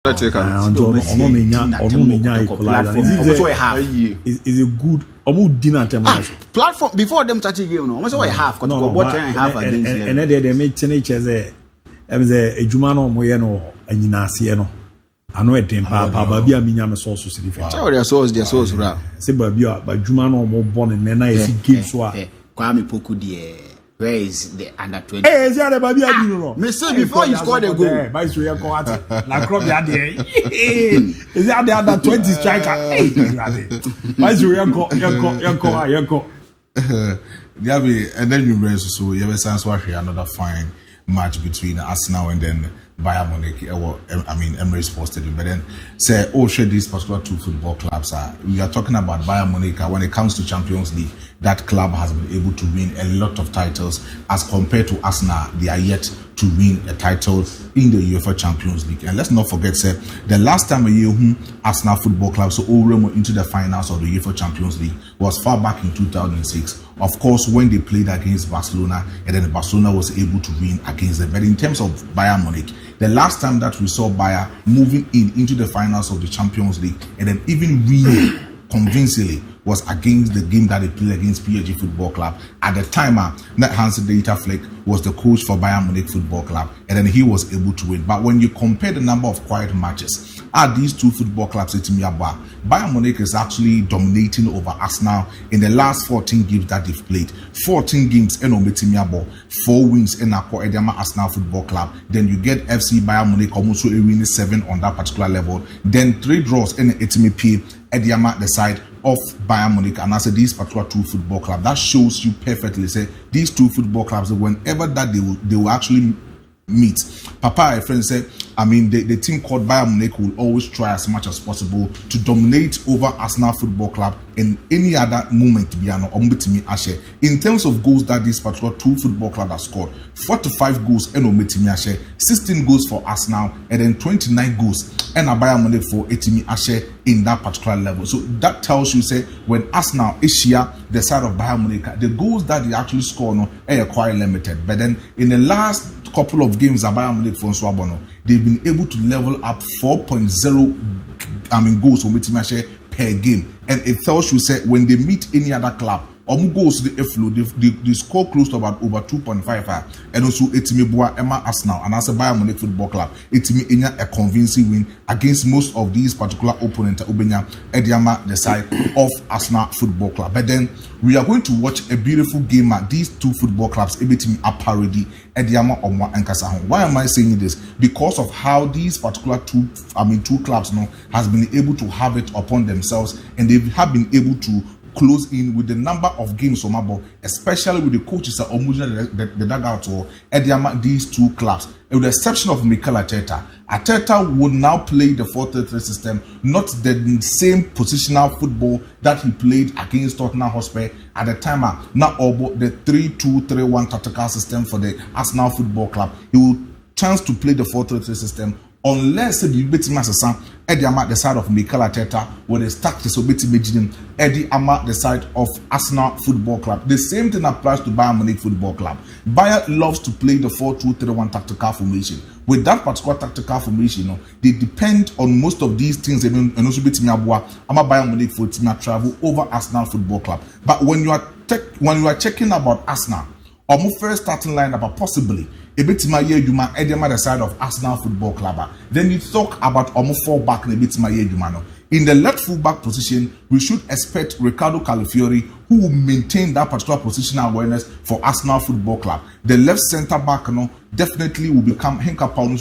Is it good? Platform before them touching game, no. What's half? Half against them. And then they make teenagers a Jumano Moyeno and Yinasiano. I know it didn't Babia Minyam source to see. Their source, right? Say Babia, but Jumano more born and then I see games. Kwame Poku, dear. Where is the under 20? Hey, is that a baby? Mister, before you scored a goal, Maestro, you're going to La Crobia. Is that the under 20 striker? Hey, Maestro, you're going. DIABY, and then you raise so you have a sense why another fine match between Arsenal and then Bayern Munich, Emirates Sports Stadium. But then say, these particular two football clubs are. We are talking about Bayern Munich. When it comes to Champions League, that club has been able to win a lot of titles as compared to Arsenal. They are yet to win a title in the UEFA Champions League. And let's not forget, sir, the last time a year Arsenal Football Club so went into the finals of the UEFA Champions League was far back in 2006. Of course, when they played against Barcelona, and then Barcelona was able to win against them. But in terms of Bayern Munich, the last time that we saw Bayern moving into the finals of the Champions League and then even winning convincingly was against the game that they played against PSG Football Club. At the time, Hans-Dieter Flick was the coach for Bayern Munich Football Club, and then he was able to win. But when you compare the number of quiet matches at these two football clubs, Bayern Munich is actually dominating over Arsenal in the last 14 games that they've played. 14 games in 4 wins in Arsenal Football Club. Then you get FC Bayern Munich almost winning 7 on that particular level. Then 3 draws in Etimi Ediama the side of Bayern Munich, and I said these particular two football clubs. That shows you perfectly. Say these two football clubs, whenever that they will actually meet. Papa, a friend said, the team called Bayern Munich will always try as much as possible to dominate over Arsenal Football Club in any other moment. In terms of goals that this particular two football clubs have scored, 45 goals and 16 goals for Arsenal, and then 29 goals and a Bayern Munich for Etimi Ashe in that particular level. So that tells you, say, when Arsenal is here, the side of Bayern Munich, the goals that they actually score are quite limited. But then in the last couple of games at Bayern Munich for Swabono, they've been able to level up 4.0 goals for Etimi Ashe per game. And it tells you, say, when they meet any other club, goals to the flow, they score close to about over 2.5, and also Etimi Boa Emma Arsenal and as a Bayern Munich Football Club, Etimi Enya a convincing win against most of these particular opponents. Ubenya Ediama the side of Arsenal Football Club. But then we are going to watch a beautiful game at these two football clubs. Ebetimi a parody Ediama Omwa and Kasahon. Why am I saying this? Because of how these particular two clubs has been able to have it upon themselves, and they have been able to close in with the number of games from above, especially with the coaches that are the dugout or these two clubs. With the exception of Mikel Arteta, Arteta would now play the 4-3-3 system, not the same positional football that he played against Tottenham Hotspur at the time. Now, the 3-2-3-1 tactical system for the Arsenal Football Club. He will chance to play the 4-3-3 system unless you bet him as Eddie Ama the side of Mikel Arteta with his tactics so bet him Eddie Ama the side of Arsenal Football Club. The same thing applies to Bayern Munich Football Club. Bayern loves to play the 4-2-3-1 tactical formation. With that particular tactical formation, they depend on most of these things. And also bet him Ama Bayern Munich for team travel over Arsenal Football Club. But when you are checking about Arsenal, or first starting lineup possibly a bit my year you man the side of Arsenal Football Club. Then you talk about almost 4 back in a bit my year you man. In the left full back position, we should expect Ricardo Calafiori, who will maintain that particular positional awareness for Arsenal Football Club. The left centre back definitely will become Henka Paulo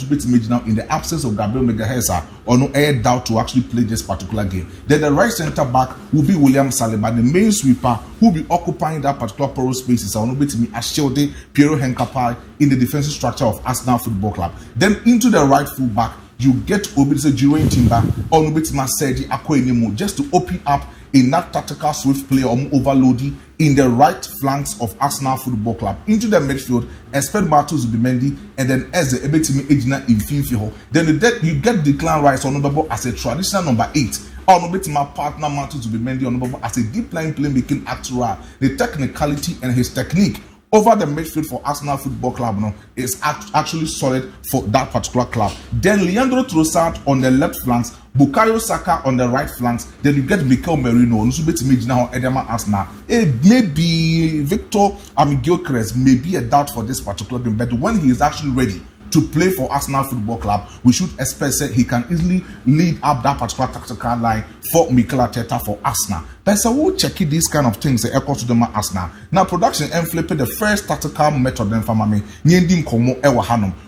now in the absence of Gabriel Megahesa or no air doubt to actually play this particular game. Then the right centre back will be William Saliba, the main sweeper who will be occupying that particular porous spaces. I will be Ashelde Piero Henkapai in the defensive structure of Arsenal Football Club. Then into the right full back, you get Obisa Jiroin Timber or Nobitima Sergi Akwenemu just to open up in that tactical swift play or overloading in the right flanks of Arsenal Football Club. Into the midfield, expect Bartos Zubimendi and then as the Ebetimi Ejina in Finfiho. Then you get Declan Rice on number as a traditional number 8. Or Nobitima partner Bartos Zubimendi on number as a deep line playmaking actor. The technicality and his technique over the midfield for Arsenal Football Club is actually solid for that particular club. Then Leandro Trossard on the left flanks, Bukayo Saka on the right flanks. Then you get Mikel Merino. Arsenal. Maybe Victor Gyökeres may be a doubt for this particular game, but when he is actually ready to play for Arsenal Football Club, we should expect that he can easily lead up that particular tactical line for Mikel Arteta for Arsenal. But so we'll check these kind of things echo to them Arsenal. Now production and flip the first tactical method then for me.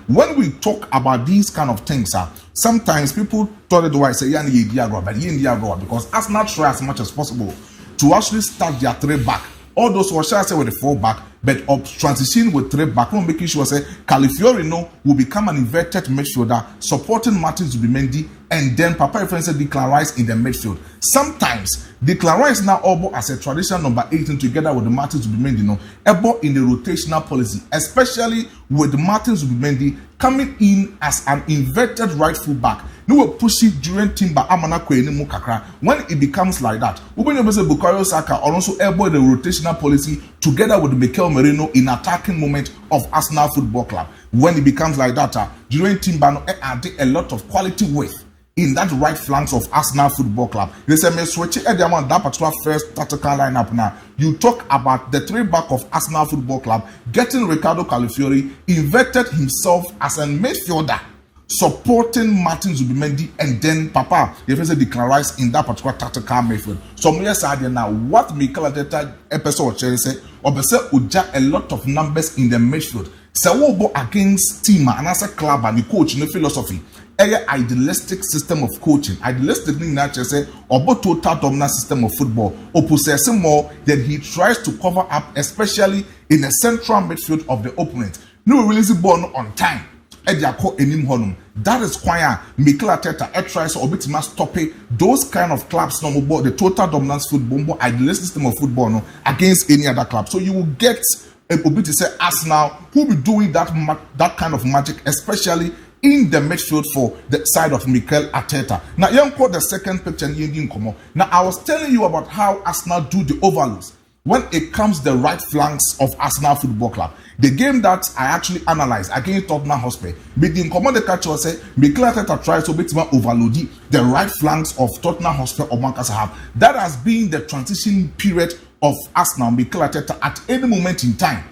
When we talk about these kind of things, sometimes people thought it was say because Arsenal try as much as possible to actually start their 3 back. All those who shall say with the 4 back, but of transition with 3 back, we're making sure say Calafiori will become an inverted midfielder, supporting Martin Zubimendi, and then Papa reference Declan Rice in the midfield. Sometimes Declan Rice now also as a traditional number 18 together with the Martin Zubimendi, able in the rotational policy, especially with Martin Zubimendi coming in as an inverted right full back. No will push it during Timber Amana Kwenemu Kakra. When it becomes like that, we will say Bukayo Saka are also able the rotational policy together with Mikel Merino in attacking moment of Arsenal Football Club. When it becomes like that, during Timber added a lot of quality width in that right flanks of Arsenal Football Club. They say me switch that particular first tactical lineup now. You talk about the 3 back of Arsenal Football Club getting Ricardo Calafiori inverted himself as a midfielder, supporting Martin Zubimendi, and then Papa, if you say Declan Rice in that particular tactical midfield. So yes, I now what Mikel Arteta episode say or say uja a lot of numbers in the midfield. So what about against team and as a club and the coach in the philosophy? A idealistic system of coaching, idealistic meaning that say about total dominant system of football, or possessing more than he tries to cover up, especially in the central midfield of the opponent. No release ball on time. That is why Mikel Arteta tries to bit stop those kind of clubs the total dominance football, idealistic system of football against any other club. So you will get a bit to say Arsenal who will be doing that kind of magic, especially in the midfield for the side of Mikel Arteta. Now, you call the second picture in Komo. Now, I was telling you about how Arsenal do the overloads when it comes to the right flanks of Arsenal Football Club. The game that I actually analyzed against Tottenham Hotspur, but the command catcher say Mikel Arteta tries to bit overload the right flanks of Tottenham Hotspur or Manchester have. That has been the transition period of Arsenal Mikel Arteta at any moment in time.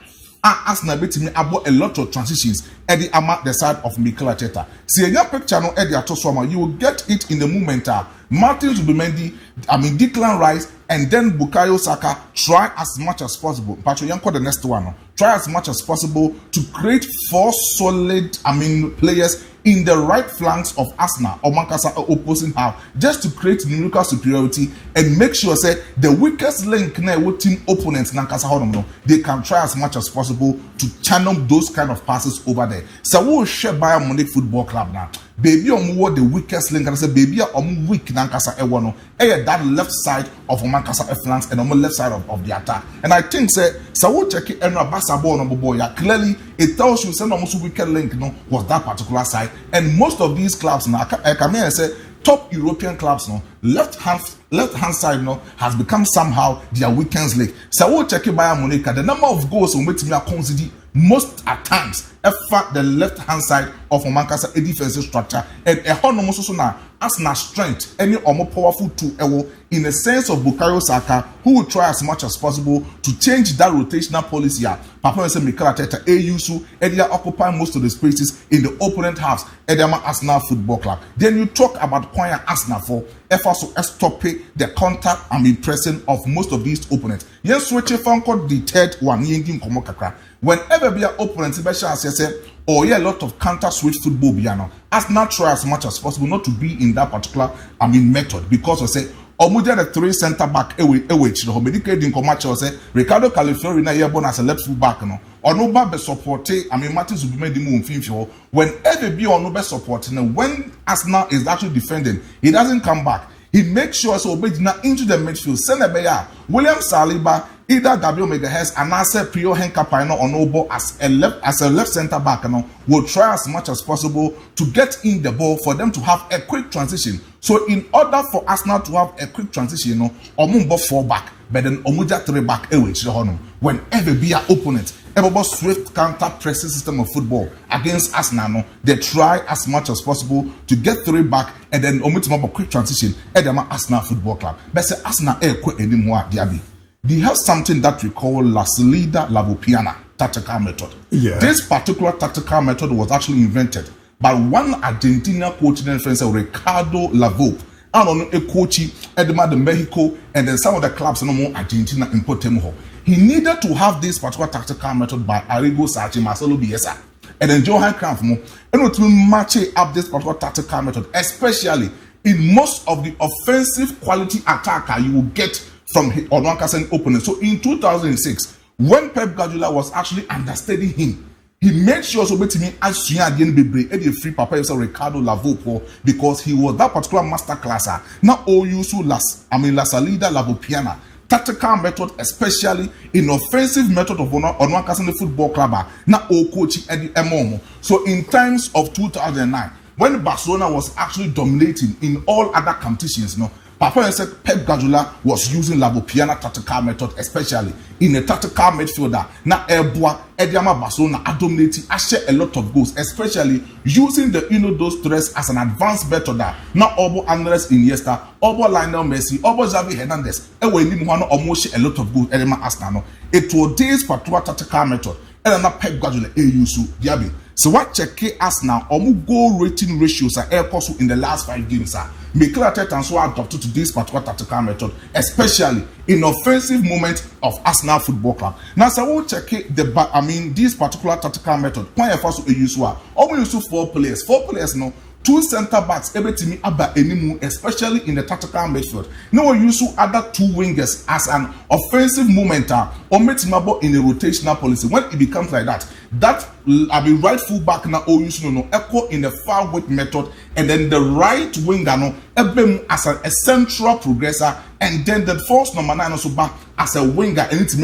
Arsenal bit me about a lot of transitions at the side of Mikel Arteta. See a young picture no Eddie Atoswama, you will get it in the moment. Martin Zubimendi, Declan Rice, and then Bukayo Saka try as much as possible. Patrick Yanko the next one. Try as much as possible to create 4 solid players in the right flanks of Arsenal or Manchester opposing half, just to create numerical superiority and make sure say the weakest link with team opponents they can try as much as possible to channel those kind of passes over there. So we'll share Bayern Munich Football Club now. Baby what the weakest link and say baby weak Nankasa that left side of Manchester flanks and on the left side of the attack. And I think say so we'll check it and clearly it tells you say almost weaker link was that particular side. And most of these clubs now I come here and say top European clubs left hand side has become somehow their weakest link. So we'll check it by Monica. The number of goals on which we are considered most at times the left hand side of Manchester a defensive structure and a honomoso now Arsenal strength any or more powerful tool in the sense of Bukayo Saka, who will try as much as possible to change that rotational policy. Papa say Mikel Arteta AUSU area occupy most of the spaces in the opponent halves at Arsenal Football Club. Then you talk about Kwaya Arsenal for efforts to stop the contact and impressing of most of these opponents. Yes, switch phone called the third one kakra. Whenever be an opponent, or a lot of counter switch football Arsenal try as much as possible not to be in that particular method, because I say Omuja the 3 center back Ricardo Calafiori na yebon as a left full back or no be support Martin Zubimendi whenever be or no be support when Arsenal is actually defending, he doesn't come back. He makes sure so into the midfield. Send a William Saliba, either Gabriel Magalhaes and answer Prio Henkapaino or Nobo as a left center back will try as much as possible to get in the ball for them to have a quick transition. So in order for Arsenal to have a quick transition, Omumbo 4 back, but then Omuja 3 back whenever be an opponent About swift counter pressing system of football against Arsenal. No, they try as much as possible to get 3 back and then omit a quick transition at the Arsenal Football Club. But say Arsenal anymore, DIABY. They have something that we call La Salida Lavopiana tactical method. Yeah. This particular tactical method was actually invented by one Argentina coach named Ricardo Lavope. And on a coach Edema de Mexico and then some of the clubs no more Argentina in Portemho. He needed to have this particular tactical method by Arrigo Sacchi, Marcelo Bielsa, and then Johan Cruyff more, and to match up this particular tactical method, especially in most of the offensive quality attacker you will get from Onwakasen opponent. So in 2006, when Pep Guardiola was actually understudying him, he made sure so bet me as the free papa Ricardo Lavopo because he was that particular master classer. Now all you so La Salida Lavopiana tactical method, especially in offensive method of Onwakasen Football Club. Now all coach Eddie Emomo. So in times of 2009, when Barcelona was actually dominating in all other competitions, no. Papa said Pep Guardiola was using Lavopiana tactical method, especially in a tactical midfielder. Now, Elboa, Ediama Barcelona are dominating, I share a lot of goals, especially using the those threats as an advanced method. Now, Obo Andres Iniesta, Obo Lionel Messi, Obo Xavi Hernandez, almost a lot of goals. Edema Arsenal. It was this particular tactical method. And now Pep Guardiola use DIABY. So what check Arsenal goal rating ratios are in the last 5 games. Mikel Arteta so adopted to this particular tactical method, especially in offensive moments of Arsenal Football Club. Now, so we'll check this particular tactical method. Why first use 4 players. 4 players no. 2 center backs, everything about anymore, especially in the tactical midfield. No one use other 2 wingers as an offensive momenter or metimabo in a rotational policy. When it becomes like that, I be right full back now or use no echo in the far weight method, and then the right winger no as a central progressor, and then the false number 9 also back as a winger, and it's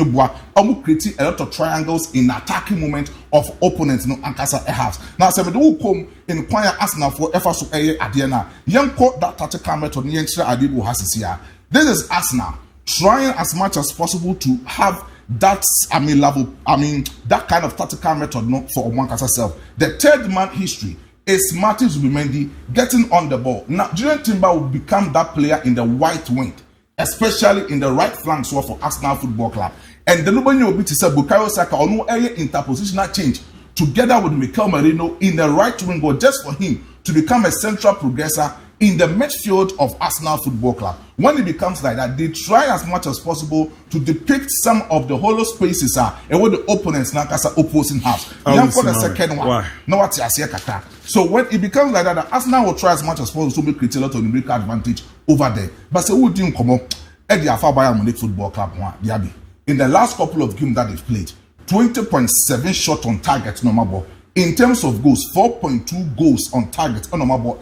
creating a lot of triangles in attacking moment of opponents no and as a halves. Now, so we come in choir Arsenal for efforts to Adiana. Young quote that tactical method ABOU has here. This is Arsenal trying as much as possible to have that that kind of tactical method no for Omwankasa self. The third man history is Martin Zubimendi getting on the ball. Now, Julian Timber will become that player in the right wing, especially in the right flank sword for Arsenal Football Club. And the Lubani will be to say Bukayo Saka or no area interpositional change together with Mikel Merino in the right wing, or just for him to become a central progressor in the midfield of Arsenal Football Club. When it becomes like that, they try as much as possible to depict some of the hollow spaces and what the opponents now as opposing halves. For the second one. No, what's your so when it becomes like that, Arsenal will try as much as possible to create a lot of numerical advantage over there. But so who didn't come up at the Bayern Munich Football Club, DIABY. In the last couple of games that they've played, 20.7 shot on target, normal ball. In terms of goals, 4.2 goals on target, normal ball,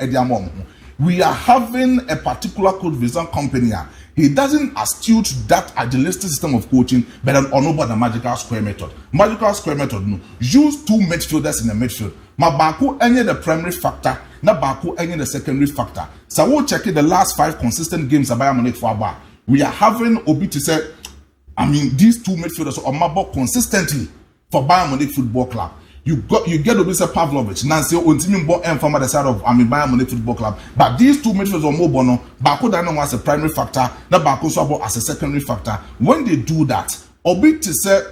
we are having a particular coach Vincent Company. He doesn't astute that agilistic system of coaching, but an honorable the magical square method. Magical square method, no. Use 2 midfielders in the midfield. Mabaku any the primary factor, Nabaku any the secondary factor. So we'll check the last 5 consistent games of Bayern Munich for a bar. We are having Obi to say, these 2 midfielders on Mabo consistently for Bayern Munich Football Club. You get Obisa Pavlovich, Nancy Untimimbo and from the side of Bayern Munich Football Club. But these 2 midfielders on Mobono, Bako Dano as a primary factor, the Bako Swabo as a secondary factor. When they do that, Obi to say,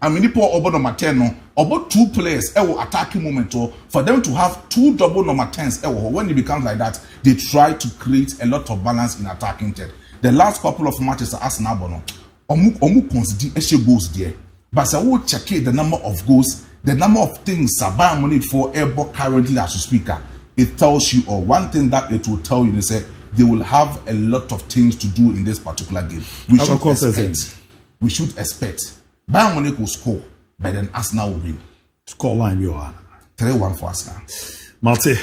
Nipo Obono Mateno, about 2 players attacking moment for them to have 2 double number 10s. When it becomes like that, they try to create a lot of balance in attacking third. The last couple of matches are Arsenal Bono. Omu consider issue goals there. But I will check the number of goals, the number of things Bayern Munich for Airborne currently as a speaker. It tells you, or one thing that it will tell you, they say they will have a lot of things to do in this particular game. We should expect Bayern Munich will score, but then Arsenal will win. Score line, you are 3-1 for Arsenal. Malte.